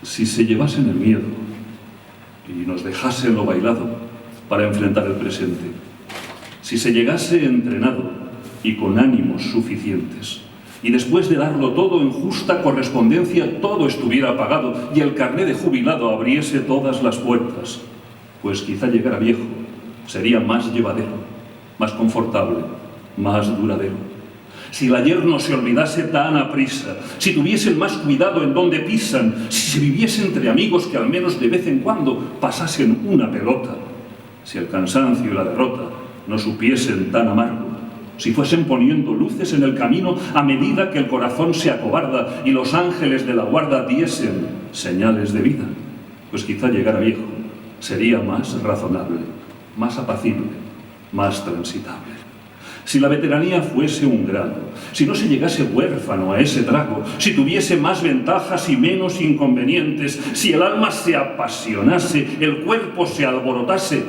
Si se llevasen el miedo y nos dejasen lo bailado para enfrentar el presente, si se llegase entrenado y con ánimos suficientes, y después de darlo todo en justa correspondencia todo estuviera pagado y el carné de jubilado abriese todas las puertas, pues quizá llegar a viejo sería más llevadero, más confortable, más duradero. Si el ayer no se olvidase tan aprisa, si tuviesen más cuidado en donde pisan, si se viviese entre amigos que al menos de vez en cuando pasasen una pelota, si el cansancio y la derrota no supiesen tan amargo, si fuesen poniendo luces en el camino a medida que el corazón se acobarda y los ángeles de la guarda diesen señales de vida, pues quizá llegar a viejo sería más razonable, más apacible, más transitable. Si la veteranía fuese un grado, si no se llegase huérfano a ese trago, si tuviese más ventajas y menos inconvenientes, si el alma se apasionase, el cuerpo se alborotase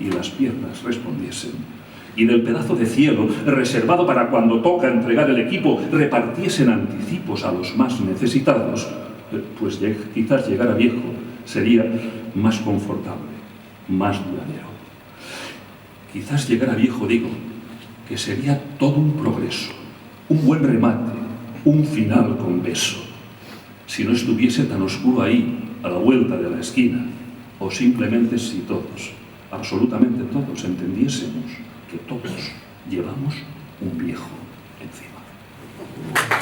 y las piernas respondiesen, y del pedazo de cielo reservado para cuando toca entregar el equipo repartiesen anticipos a los más necesitados, pues quizás llegar a viejo sería más confortable, más duradero. Quizás llegar a viejo, digo, que sería todo un progreso, un buen remate, un final con beso, si no estuviese tan oscuro ahí, a la vuelta de la esquina, o simplemente si todos, absolutamente todos, entendiésemos que todos llevamos un viejo encima.